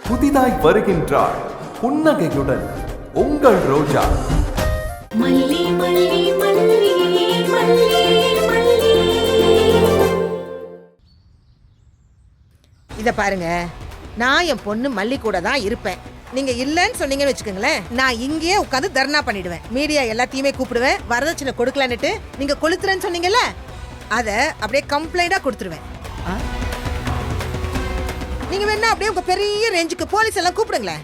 புதிதாய் வருகின்றாள் புன்னகையுடன் உங்கள் ரோஜா. மல்லி மல்லி மல்லி மல்லி மல்லி. இத பாருங்க, நான் என் பொண்ணு மல்லி கூட தான் இருப்பேன். நீங்க இல்லன்னு சொன்னீங்கன்னு வச்சுக்கோங்களேன், நான் இங்கேயே உட்காந்து தர்ணா பண்ணிடுவேன். மீடியா எல்லாத்தையுமே கூப்பிடுவேன். வரதட்சணை கொடுக்கலான்னுட்டு நீங்க கொளுத்துறேன்னு சொன்னீங்கல்ல, அத அப்படியே கம்ப்ளைண்டா கொடுத்துருவேன். நீங்க வேணா அப்படியே உங்க பெரிய ரேஞ்சுக்கு போலீஸ் எல்லாம் கூப்பிடுங்களேன்.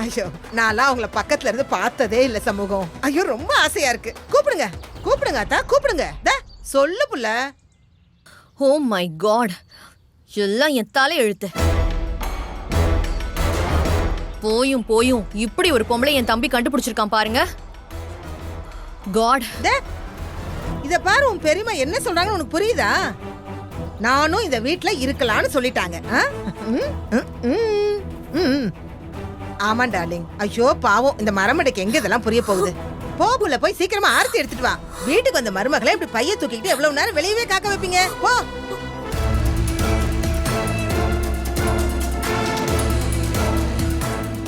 ஐயோ, நான்லாம் அவங்கள பக்கத்துல இருந்து பார்த்ததே இல்ல சமூகம். ஐயோ, ரொம்ப ஆசையா இருக்கு. கூப்பிடுங்க கூப்பிடுங்க அத்தா, கூப்பிடுங்க. சொல்லு புள்ள. ஓ மை காட், எல்லாம் என் தலை எழுத்து. போயும் போயும் இப்படி ஒரு பொம்பளை என் தம்பி கண்டுபிடிச்சிருக்கான் பாருங்க. காட், இத பாரு, உன் பெரியம்மா என்ன சொல்றாங்கன்னு உனக்கு புரியுதா? நானும் இந்த வீட்ல இருக்கலாம்னு சொல்லிட்டாங்க. ஆமா டார்லிங். ஐயோ பாவம், இந்த மரமடைக்கு எங்க இதெல்லாம் புரிய போகுது. போகுல போய் சீக்கிரமா ஆர்த்தி எடுத்துட்டு வா. வீட்டுக்கு வந்த மருமகளை இப்படி பைய தூக்கிட்டு எவ்வளவு நேரம் வெளியவே காக்க வைப்பீங்க? போ.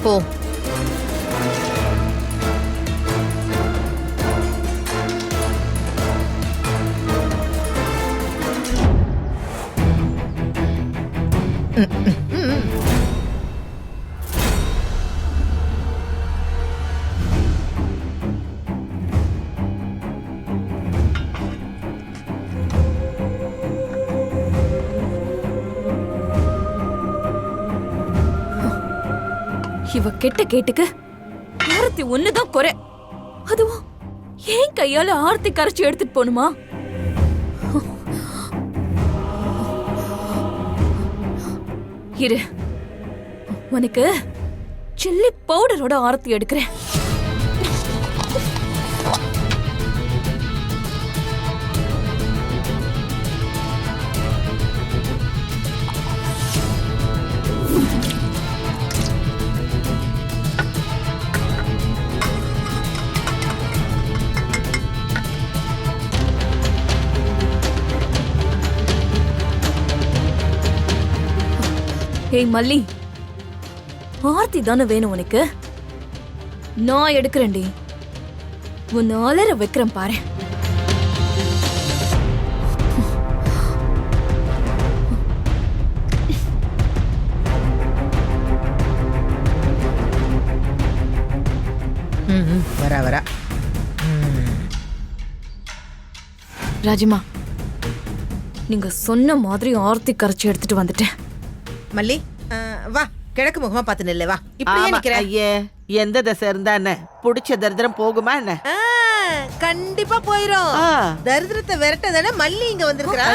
போ. இவ கெட்ட கேட்டுக்கு ஆரத்தி ஒண்ணுதான் குறை. அதுவும் ஏன் கையால ஆரத்தி கரைச்சி எடுத்துட்டு போணுமா? இரு, உனக்கு சில்லி பவுடரோட ஆரத்தி எடுக்கிறேன். ஏய் மல்லி, ஆர்த்தி தானே வேணும் உனக்கு? நான் எடுக்கிறேன்டி. உன்னை அலற வைக்கிறேன் பாரு. வரா வரா. ராஜிமா, நீங்க சொன்ன மாதிரி ஆர்த்தி கரைச்சி எடுத்துட்டு வந்துட்டேன். மல்லி, வா, கிழக்கு முகமா பார்த்து நில்ல. வா, இப்படியே நிக்கிற. ஐயே, எந்த தசை இருந்தா என்ன? புடிச்ச தரித்திரம் போகுமா என்ன? கண்டிப்பா போயிரும். தரித்திரத்தை விரட்ட தானே மல்லி இங்க வந்திருக்கா.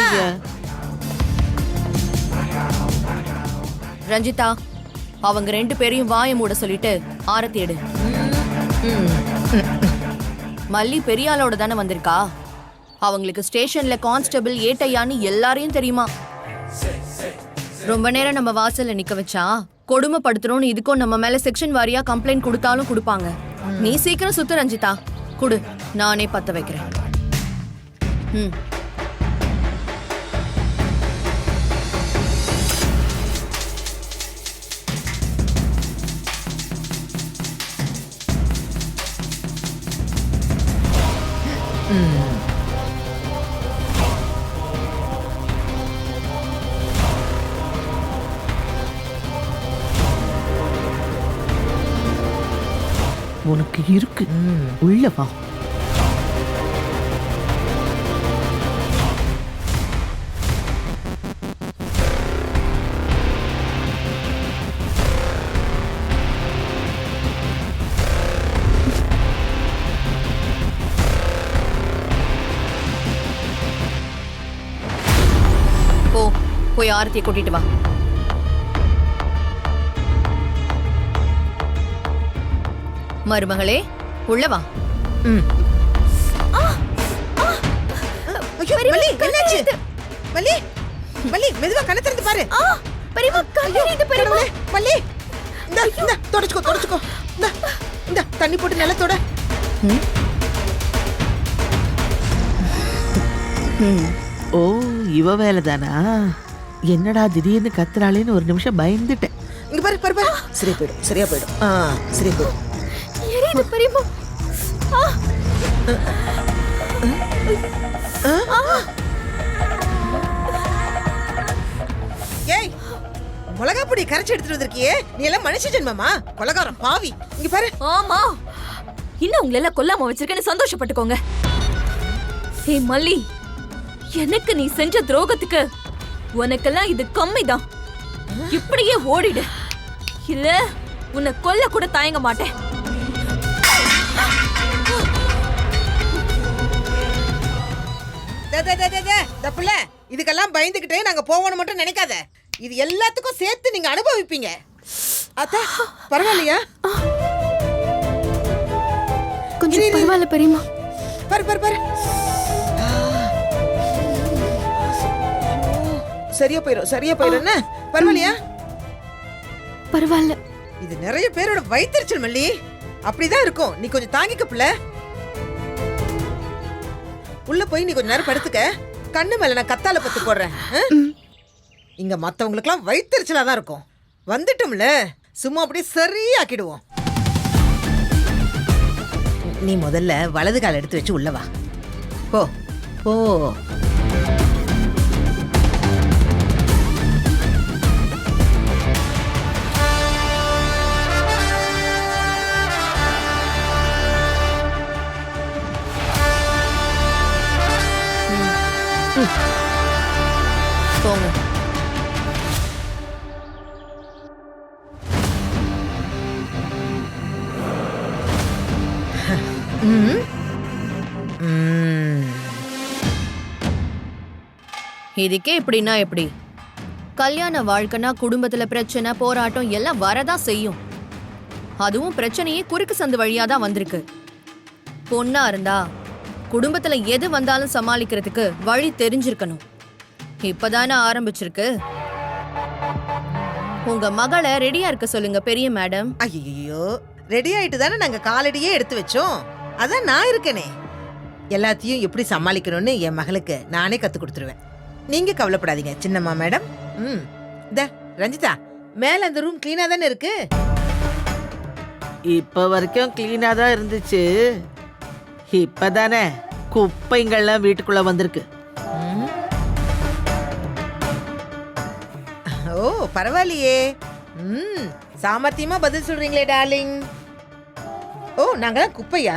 ரஞ்சிதா, அவங்க 2 பேரையும் வாய மூட சொல்லிட்டு ஆரத்தி எடு. மல்லி பெரிய ஆளோட தானே வந்திருக்கா. அவங்களுக்கு ஸ்டேஷன்ல கான்ஸ்டபிள் ஏட்டையான்னு எல்லாரையும் தெரியுமா. ரொம்ப நேரம் நம்ம வாசல்ல நிக்க வச்சா கொடுமைப்படுத்துறோம்னு இதுக்கும் நம்ம மேல செக்ஷன் வாரியா கம்ப்ளைண்ட் கொடுத்தாலும் கொடுப்பாங்க. நீ சீக்கிரம் சுத்து ரஞ்சிதா, குடு, நானே பத்த வைக்கிறேன். உனக்கு இருக்கு, உள்ள வா. போய் ஆரத்தியை கூட்டிட்டு வா. மருமகளே, உள்ள வா. மல்லி, என்னாச்சு? மல்லி, மல்லி, மெதுவா கண்ணை திறந்து பாரு. மல்லி, இந்த தொடச்சுக்கோ தொடச்சுக்கோ. இந்த தண்ணி போட்டு நிலத்தோட. ஓ, இவ வேலைதானா? என்னடா திடீர்னு கத்துறாளேன்னு ஒரு நிமிஷம் பயந்துட்டேன். இங்க பாரு பாரு பாரு. சரியா போயிடும் சரியா போயிடும். சரியா போயிடும். எரியுது பெரியம்மா. ஏய், மிளகா பொடி கரைச்சி எடுத்துட்டு வந்திருக்கியே, நீ எல்லாம் மனுஷ ஜென்மமா? கொலகாரம் பாவி. இங்க பாரு. ஆமா, இன்னும் உங்களை எல்லாம் கொல்லாம வச்சிருக்கேன்னு சந்தோஷப்பட்டுக்கோங்க. ஏய் மல்லி, எனக்கு நீ செஞ்ச துரோகத்துக்கு உனக்கெல்லாம் இது கம்மிதான். இப்படியே ஓடிடு, இல்ல உன்னை கொல்ல கூட தயங்க மாட்டேன். தப்புல இதுக்கெல்லாம் பயந்துகிட்டே நாங்க போவோம்னு மட்டும் நினைக்காத. இது எல்லாத்துக்கும் சேர்த்து நீங்க அனுபவிப்பீங்க. அத்தா பரவாயில்லையா? கொஞ்சம் பரவாயில்ல பெரியம்மா. பாரு பாரு பாரு. சரியா போயிடும் சரியா போயிடும். என்ன பரவாயில்லையா? பரவாயில்ல. இது நிறைய பேரோட வயிற்றுச்சல் மல்லி. அப்படிதான் இருக்கும். நீ கொஞ்சம் தாங்கிக்க பிள்ளை. உள்ள போய் நீ கொஞ்ச நேரம் படுத்துக்க. கண்ணு மேல நான் கத்தால பத்து போடுறேன். இங்க மத்தவங்களுக்குலாம் வயிற்றுச்சலா தான் இருக்கும். வந்துட்டோம்ல, சும்மா அப்படியே சரியாக்கிடுவோம். நீ முதல்ல வலது கால் எடுத்து வச்சு உள்ள வா. போ போ. போங்க. இதுக்கே இப்படின்னா எப்படி? கல்யாண வாழ்க்கைனா குடும்பத்துல பிரச்சனை போராட்டம் எல்லாம் வரதான் செய்யும். அதுவும் பிரச்சனையே குறுக்கு சந்து வழியா தான் வந்திருக்கு. பொண்ணா இருந்தா குடும்பத்துல எது வந்தாலும் சமாளிக்கிறதுக்கு வழி தெரிஞ்சிருக்கணும். இப்பதானே ஆரம்பிச்சிருக்கு. உங்க மகளை ரெடியா இருக்க சொல்லுங்க பெரிய மேடம். ஐயோ, ரெடி ஆயிட்டு தானே நாங்க காலடியே எடுத்து வச்சோம். அதான் நான் இருக்கனே. எல்லாத்தையும் எப்படி சமாளிக்கணும்னு என் மகளுக்கு நானே கத்து கொடுத்துருவேன். நீங்க கவலைப்படாதீங்க சின்னம்மா மேடம். ரஞ்சிதா, மேல அந்த ரூம் கிளீனா தானே இருக்கு? இப்ப வரைக்கும் கிளீனா தான் இருந்துச்சு. இப்பதானே குப்பைங்கள்லாம் வீட்டுக்குள்ள வந்திருக்கு. ஓ பரவாயில்லையே. சாமர்த்தியமா பதில் சொல்றீங்களே டார்லிங். ஓ நாங்களாம் குப்பையா?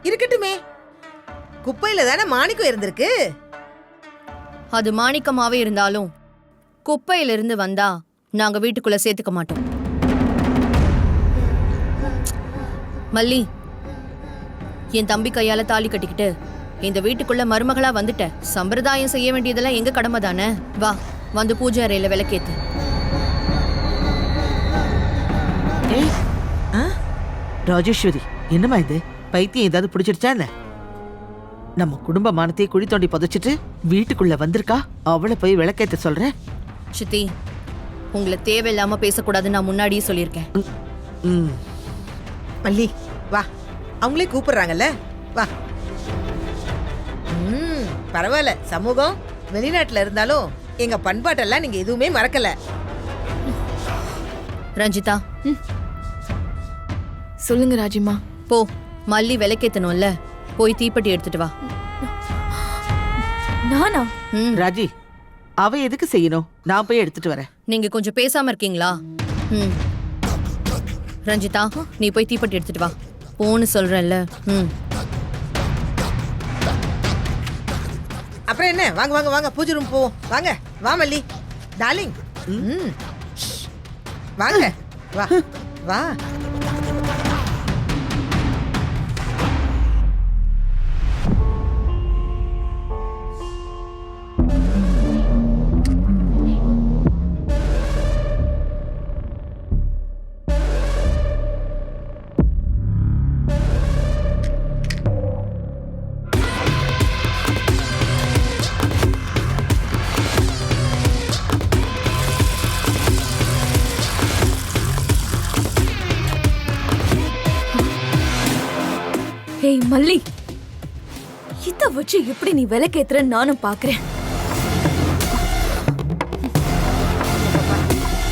இருக்கட்டுமே, குப்பையில தானே மாணிக்கம் இருந்திருக்கு. அது மாணிக்கமாவே இருந்தாலும் குப்பையில இருந்து வந்தா நாங்க வீட்டுக்குள்ள சேர்த்துக்க மாட்டோம். மல்லி, என் தம்பி கையால தாலி கட்டிக்கிட்டு இந்த வீட்டுக்குள்ள மருமகளா வந்துட்ட. சம்பிரதாயம் செய்ய வேண்டியதெல்லாம் எங்க கடமை தானே. வா, வந்து பூஜை அறையில விளக்கேத்து. ராஜேஸ்வரி, என்னமா இது? பைத்தியம் ஏதாவது பிடிச்சிருச்சா என்ன? நம்ம குடும்ப மானத்தையே குழி தோண்டி புதைச்சிட்டு வீட்டுக்குள்ள வந்திருக்கா. அவளை போய் விளக்கேத்த சொல்றேன். சித்தி, உங்களை தேவையில்லாம பேசக்கூடாதுன்னு நான் முன்னாடியே சொல்லியிருக்கேன். மல்லி வா, அவங்களே கூப்பிடுறாங்கல்ல, வா. பரவாயில்ல, சமூகம் வெளிநாட்டுல இருந்தாலும் எங்க பண்பாட்டெல்லாம் நீங்க எதுவுமே மறக்கல. ரஞ்சிதா, சொல்லுங்க ராஜிமா. போ, மல்லி விளக்கேத்தணும்ல, போய் தீப்பெட்டி எடுத்துட்டு வா. நானா? ராஜி, அவ எதுக்கு செய்யணும்? நான் போய் எடுத்துட்டு வரேன். நீங்க கொஞ்சம் பேசாம இருக்கீங்களா? ரஞ்சிதா, நீ போய் தீப்பெட்டி எடுத்துட்டு வா. போன்னு சொல்றேன்ல. அப்புறம் என்ன, வாங்க வாங்க வாங்க, பூஜை ரூம் போவோம். வாங்க வா மல்லி டார்லிங். வாங்க வா வா. ஏய் மல்லி, இத வச்சு எப்படி நீ விளக்கேத்துறன்னு நானும் பாக்குறேன்.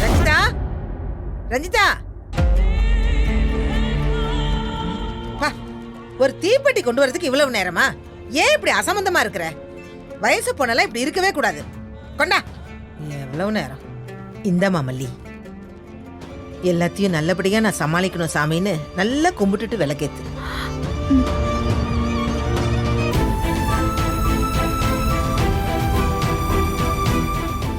ரஞ்சிதா, ரஞ்சிதா, பா, ஒரு தீப்பெட்டி கொண்டு வரதுக்கு இவ்வளவு நேரமா? ஏன் இப்படி அசம்பந்தமா இருக்கிற? வயசு பொண்ணெல்லாம் இப்படி இருக்கவே கூடாது. கொண்டா. எவ்வளவு நேரம்? இந்தம்மா மல்லி, எல்லாத்தையும் நல்லபடியா நான் சமாளிக்கணும் சாமின்னு நல்லா கும்பிட்டுட்டு விளக்கேத்து.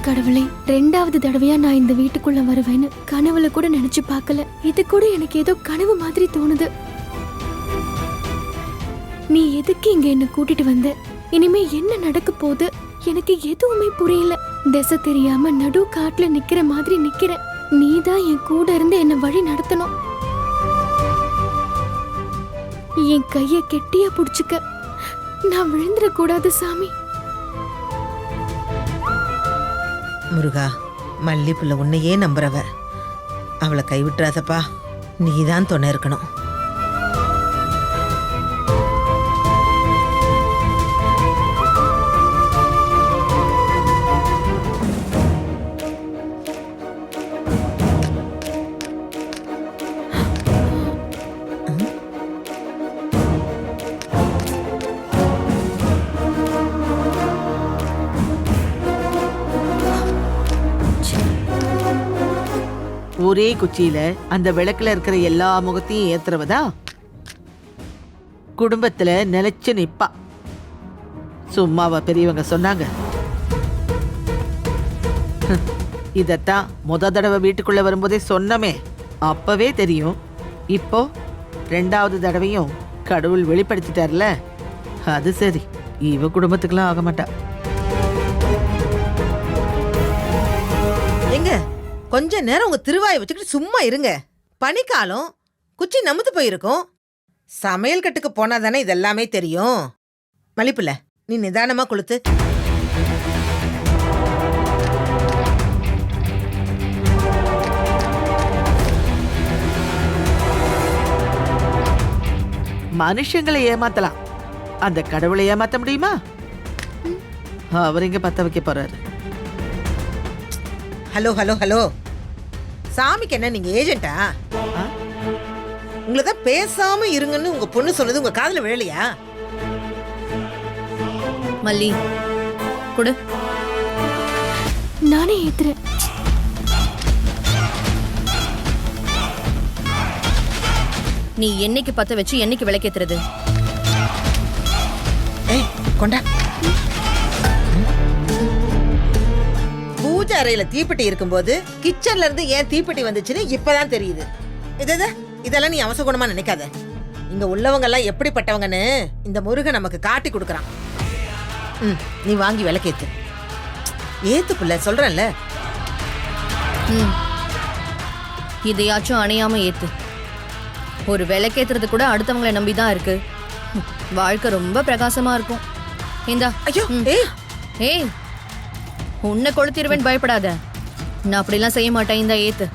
கடவுளே, 2வது தடவையா நான் இந்த வீட்டுக்குள்ள வருவேன்னு கனவுல கூட நினைச்சு பார்க்கல. இது கூட எனக்கு ஏதோ கனவு மாதிரி தோணுது. நீ எதுக்கு இங்க என்ன கூட்டிட்டு வந்த? இனிமே என்ன நடக்க போகுது? எனக்கு எதுவுமே புரியல. திசை தெரியாம நடு காட்டுல நிக்கிற மாதிரி நிக்கிறேன். நீதான் என் கூட இருந்து என்ன வழி நடத்தணும். என் கைய கெட்டியா புடிச்சுக்க. நான் விழுந்துட கூடாது சாமி. முருகா, மல்லிப்புள்ள உன்னையே நம்புறவ, அவளை கைவிட்டுறாதப்பா. நீதான் துணை இருக்கணும். ஒரே குச்சியில அந்த விளக்குல இருக்கிற எல்லா முகத்தையும் ஏத்துறவதா குடும்பத்துல நிலைச்சு நிப்பா. சும்மாவா பெரியவங்க சொன்னாங்க? இதத்தான் முத தடவை வீட்டுக்குள்ள வரும்போதே சொன்னமே. அப்பவே தெரியும். இப்போ 2வது தடவையும் கடவுள் வெளிப்படுத்திட்டார்ல, அது சரி. இவ குடும்பத்துக்கெல்லாம் ஆக மாட்டா. எங்க கொஞ்ச நேரம் உங்க திருவாயை வச்சுக்கிட்டு சும்மா இருங்க. பனிக்காலம், குச்சி நமுத்து போயிருக்கும். சமையல் கட்டுக்கு போனா தானே இதெல்லாமே தெரியும். மல்லிப்புள்ள, நீ நிதானமா கொளுத்து. மனுஷங்களை ஏமாத்தலாம், அந்த கடவுளை ஏமாத்த முடியுமா? அவர் இங்க பத்த வைக்க போறாரு. ஹலோ ஹலோ ஹலோ, சாமிக்கு என்ன நீங்க ஏஜென்ட்டா? உங்களை தான் பேசாம இருங்கன்னு உங்க பொண்ணு சொன்னது உங்க காதுல விழலையா? மல்லி குடு. நானே ஏத்துறேன். நீ என்னைக்கு பத்த வச்சு என்னைக்கு விளக்கேத்துறது? ஏய், கொண்டா. பூஜை அறையில தீப்பெட்டி இருக்கும்போது கிச்சன்ல இருந்து ஏன் தீப்பெட்டி வந்துச்சுன்னு இப்பதான் தெரியுது. இதெல்லாம் நீ அவசகுணமா நினைக்காத. இங்க உள்ளவங்க எல்லாம் எப்படிப்பட்டவங்கன்னு இந்த முருகன் நமக்கு காட்டி கொடுக்கறான். நீ வாங்கி விளக்கேத்து. ஏத்துக்குள்ள சொல்றேன்ல. இதையாச்சும் அணையாம ஏத்து. ஒரு விளக்கேத்துறது கூட அடுத்தவங்களை நம்பிதான் இருக்கு. வாழ்க்கை ரொம்ப பிரகாசமா இருக்கும். இந்தா. ஐயோ, ஏய், உன்னை கொளுத்திருவேன், பயப்படாத. நான் அப்படிலாம் செய்ய மாட்டேன். இந்த ஏத்து.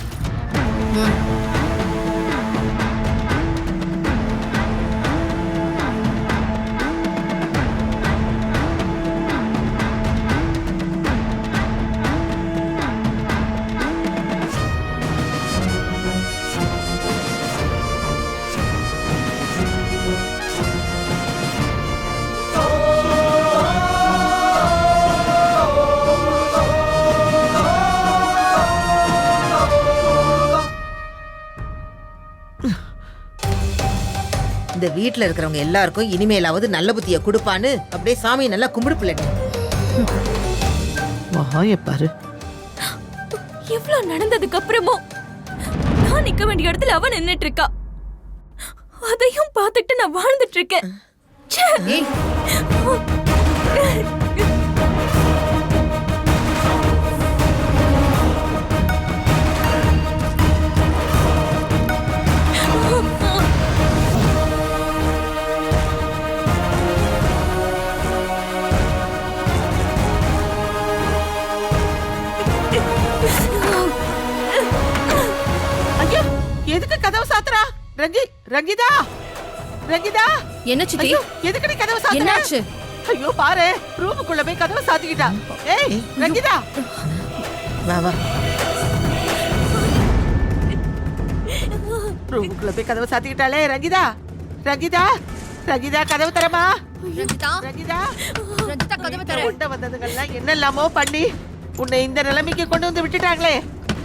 இந்த வீட்டுல இருக்கிறவங்க எல்லாருக்கும் இனிமேலாவது நல்ல புத்திய கொடுப்பான்னு அப்படியே சாமி நல்லா கும்பிடு பிள்ளை. பாரு, எவ்வளவு நடந்ததுக்கு அப்புறமும் நான் நிக்க வேண்டிய இடத்துல அவன் நின்னுட்டு இருக்கா. அதையும் பார்த்துட்டு நான் வாழ்ந்துட்டு இருக்கேன். எதுக்கு கதவு சாத்துறா? ரஞ்சிதா, ரஞ்சிதா, என்ன சித்தி? எதுக்கு நீ கதவு சாத்துற? என்னாச்சு? ஐயோ பாரு, ரூமுக்குள்ள போய் கதவு சாத்திக்கிட்டா. ஏய் ரஞ்சிதா, வா வா. ரூமுக்குள்ள போய் கதவை சாத்திக்கிட்டாளே. ரஞ்சிதா, ரஞ்சிதா, ரஞ்சிதா, கதவு தரமா. ரஞ்சிதா ரஞ்சிதா, ரஞ்சிதா கதவை தர. உண்ட வந்ததுங்கெல்லாம் என்னெல்லாமோ பண்ணி உன்னை இந்த நிலைமைக்கு கொண்டு வந்து விட்டுட்டாங்களே.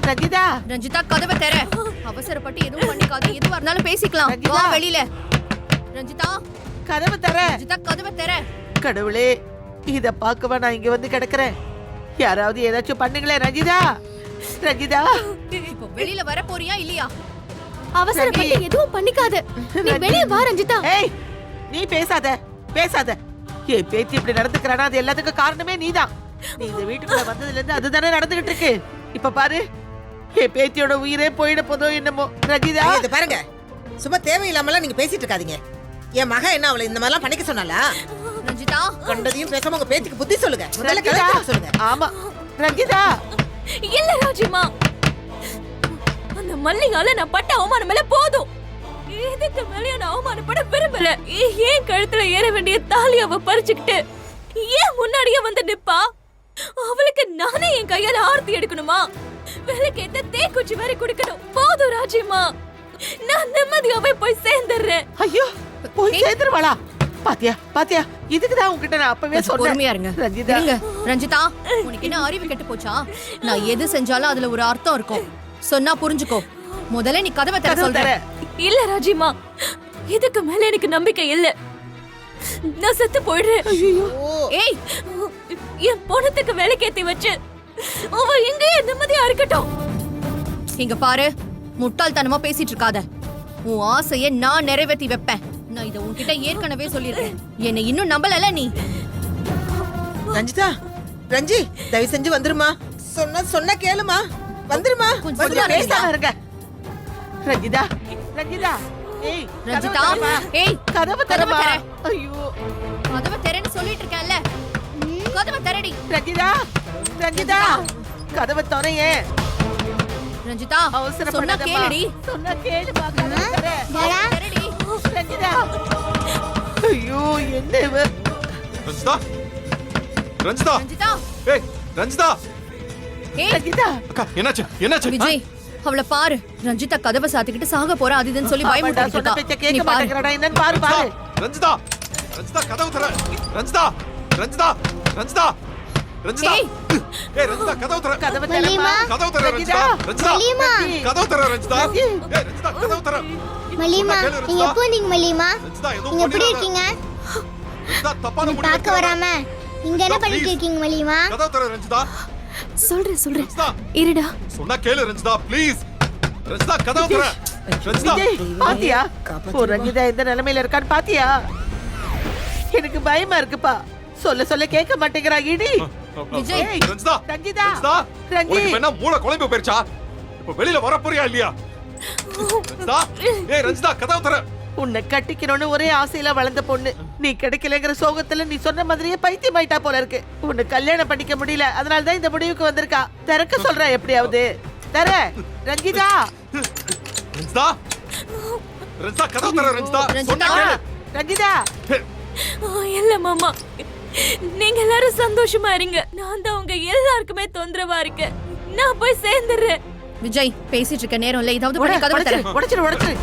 ரஞ்சிதா, ரஞ்சிதா கதவை தர. அவசரப்பட்டு எதுவும் பண்ணிக்காத, எதுவா இருந்தாலும் பேசிக்கலாம். ரஞ்சிதா. வா வெளியில. ரஞ்சிதா கதவு தர. ரஞ்சிதா கதவை தர. கடவுளே, இத பார்க்கவா நான் இங்க வந்து கிடக்குறேன். யாராவது ஏதாச்சும் பண்ணுங்களே. ரஞ்சிதா, ரஞ்சிதா, இப்போ வெளியில வர போறியா இல்லையா? அவசரப்பட்டு எதுவும் பண்ணிக்காத. நீ வெளியே வா ரஞ்சிதா. ஏய், நீ பேசாத, பேசாத. என் பேத்தி இப்படி நடந்துக்கிறானா அது எல்லாத்துக்கும் காரணமே நீதான். நீ இந்த வீட்டுக்குள்ள வந்ததுல இருந்து அதுதானே நடந்துகிட்டு இருக்கு. இப்ப பாரு, என் பேத்தியோட உயிரே போயிட போதோ என்னமோ. ரஞ்சிதா, இது பாருங்க, சும்மா தேவையில்லாமலாம் நீங்க பேசிட்டு இருக்காதீங்க. என் மகன் என்ன அவளை இந்த மாதிரிலாம் பண்ணிக்க சொன்னாலா? ரஞ்சிதா கண்டதையும் பேசாம உங்க பேத்திக்கு புத்தி சொல்லுங்க. முதல்ல ரஞ்சிதா, கதவை திறக்க சொல்லுங்க. ஆமா ரஞ்சிதா. இல்ல ராஜிமா, அந்த மல்லிகால நான் பட்ட அவமானம் எல்லாம் போதும். இதுக்கு மேலே நான் அவமானப்பட விரும்பல. ஏன் கழுத்துல ஏற வேண்டிய தாலி அவ பறிச்சுக்கிட்டு ஏன் முன்னாடியே வந்து நிப்பா? அவளுக்கு நானே என் கையால ஆர்த்தி எடுக்கணுமா? விளக்கேத்த தேக்குச்சி வேற குடிக்கணும். போதும் ராஜிமா, நான் நிம்மதியாவே போய் சேர்ந்துடுறேன். ஐயோ, போய் சேர்ந்துருவாளா? பாத்தியா, பாத்தியா, இதுக்குதான் உன்கிட்ட நான் அப்பவே கொஞ்சம் சொன்னேன். பொறுமையா இருங்க. ரஞ்சிதா, இருங்க. ரஞ்சிதா, உனக்கு என்ன அறிவு கெட்டு போச்சா? நான் எது செஞ்சாலும் அதுல ஒரு அர்த்தம் இருக்கும். சொன்னா புரிஞ்சுக்கோ. முதல்ல நீ கதவை தர கதவு சொல்ற. தர. இல்ல ராஜிமா, இதுக்கு மேல எனக்கு நம்பிக்கை இல்ல. நான் செத்து போயிடுறேன். ஏய், என் பொணத்துக்கு வேலைக்கேத்தி வச்சு அவ எங்கேயே நிம்மதியா இருக்கட்டும். இங்க பாரு, முட்டாள்தனமா பேசிட்டு இருக்காத. உன் ஆசையை நான் நிறைவேற்றி வைப்பேன். நான் இத உன்கிட்ட ஏற்கனவே சொல்லிருக்கேன். என்னை இன்னும் நம்பலல நீ. ரஞ்சிதா, ரஞ்சி, தயவு செஞ்சு வந்துருமா. சொன்ன கேளுமா. வந்துருமா. கொஞ்சம் வந்து சும்மா பேச. பேசாம இருங்க. ரஞ்சிதா, ரஞ்சிதா, ஏய், ரஞ்சிதா, கதவு தரமா. ஏய், கதவு கதவை தரமா. தர. ஐயோ, கதவை திறன்னு சொல்லிட்டு இருக்கேன்ல. கதவை திறடி. ரஞ்சிதா, ரஞ்சிதா, கதவை திறயே. ரஞ்சிதா, சொன்னா அவசரப்படாதம்மா. கேளுடி. சொன்னா கேளுமா, கதவை தர. கதவை திறடி. ரஞ்சிதா. ஐயோ, என்ன இவ? ரஞ்சிதா, ரஞ்சிதா, ரஞ்சிதா, ஏய் ரஞ்சிதா, ஏய், ரஞ்சிதா, அக்கா என்னாச்சு, என்னாச்சு? விஜய், அவளை பாரு. ரஞ்சிதா கதவை சாத்திக்கிட்டு சாக போறா, அது இதுன்னு சொல்லி அவன்டா பயமுறுத்திட்டு சொன்ன பேச்ச இருக்கா. நீ கேட்க பாரு. மாட்டேங்கிறாடா. என்னன்னு பாரு, பாரு. ரஞ்சிதா, ரஞ்சிதா கதவு தர. ரஞ்சிதா, ரஞ்சிதா, ரஞ்சிதா, ரஞ்சிதா, ஏய். ஏய் ரஞ்சிதா கதவு தர. கதவை தரமா. கதவு தர ரஞ்சிதா, ரஞ்சிதா, கதவு தர ரஞ்சிதா. ஏய் ரஞ்சிதா கதவு தர. மல்லிமா, சொன்னா கேளு, நீங்க ரஞ்சிதா. எப்போ வந்தீங்க மல்லிமா? ரஞ்சிதா எதுவும் நீங்க எப்படி பண்ணிடாத. இருக்கீங்க? ரஞ்சிதா தப்பான முடிவு பார்க்க எடுக்காத. வராம இங்க என்ன Please. பண்ணிட்டு இருக்கீங்க மல்லிமா? கதவு தர ரஞ்சிதா. சொல்றேன் ரஞ்சிதா, இருடா. சொன்னா கேளு ரஞ்சிதா, ப்ளீஸ். ரஞ்சிதா கதவு தர. ரஞ்சிதா, விஜய், பாத்தியா? ஓ, ரஞ்சிதா எந்த நிலைமையில இருக்கான்னு பாத்தியா? எனக்கு பயமா இருக்குப்பா. சொல்ல சொல்ல கேட்க மாட்டேங்கிறா. இடி. விஜய். ஏய், ரஞ்சிதா, ரஞ்சிதா, ரஞ்சிதா, ரஞ்சி. உனக்கு என்ன மூளை குழம்பு போயிருச்சா? இப்ப வெளியில வர போறியா இல்லையா? ரஞ்சிதா, ஏய் ரஞ்சிதா கதவு தர. உன்னை கட்டிக்கணும்னு ஒரே ஆசையில வளர்ந்த பொண்ணு நீ கிடைக்கலங்கிற சோகத்துல நீ சொன்ன மாதிரியே பைத்தியம் ஆயிட்டா போல இருக்கு. உன்னை கல்யாணம் பண்ணிக்க முடியல, அதனால தான் இந்த முடிவுக்கு வந்திருக்கா. திறக்க சொல்ற எப்படியாவது. தர. ரஞ்சிதா, ரஞ்சிதா, ரஞ்சிதா கதவு தர ரஞ்சிதா. ரஞ்சிதா. சொன்னா கேளு. ரஞ்சிதா. இல்ல மாமா, நீங்க எல்லாரும் சந்தோஷமா இருங்க. நான் தான் உங்க எல்லாருக்குமே தொந்தரவா இருக்கேன். நான் போய் சேர்ந்துடுறேன். விஜய், பேசிட்டு இருக்க நேரம் இல்ல. ஏதாவது பண்ணி கதவை தர. உடைச்சிரு, உடைச்சிரு.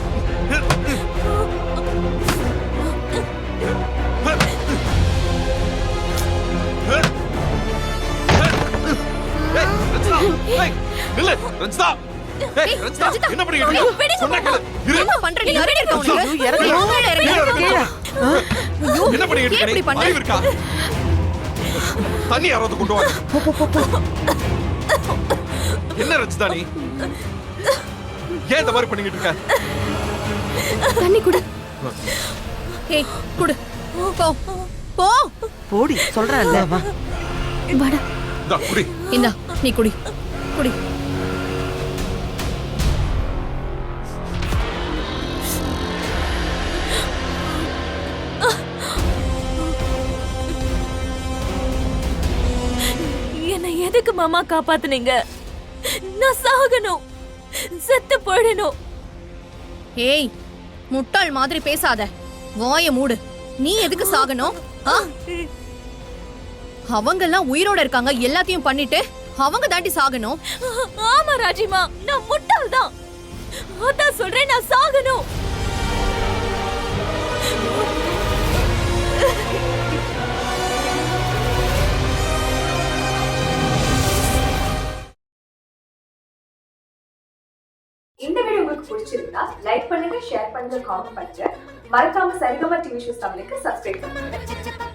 ஏய் ரஞ்சிதா, ஏய் நில்லு ரஞ்சிதா. ஏய் ரஞ்சிதா, ரஞ்சிதா, என்ன பண்ணிட்டு இருக்க? சொன்னா கேளு. இரு. என்ன பண்ற நீ? அறிவு இருக்கா உனக்கு? ஐயோ, இறங்கு. நீ உண்மையில இறங்கு. கீழே இறங்கு. கீழே. என்ன பண்ணிட்டு ஏன் இப்படி இருக்க? பண்ண? அறிவு இருக்கா? தண்ணி யாராவது கொண்டு வாங்க. என்ன ரஞ்சிதா நீ? ஏன் இந்த மாதிரி பண்ணிக்கிட்டு இருக்க? தண்ணி குடு. ஏய், குடு. போ. போ. போடி, சொல்றேன்ல. வா. வாடா. இந்தா குடி. இந்தா, நீ குடி. குடி. என்னை எதுக்கு மாமா காப்பாத்துனீங்க? நான் சாகணும், செத்து போயிடணும். ஏய், முட்டாள் மாதிரி பேசாத. வாயை மூடு. நீ எதுக்கு சாகணும்? ஆ? அவங்க எல்லாம் உயிரோட இருக்காங்க, எல்லாத்தையும் பண்ணிட்டு அவங்க தாண்டி சாகணும். ஆமா ராஜிமா, நான் முட்டாள் தான். அதான் சொல்றேன், நான் சாகணும். இந்த வீடியோ உங்களுக்கு பிடிச்சிருந்தா லைக் பண்ணுங்க, ஷேர் பண்ணுங்க, காமெண்ட் பண்ணுங்க. மறக்காம சரிகமா டிவி ஷோஸ் தமிழுக்கு சப்ஸ்கிரைப் பண்ணுங்க.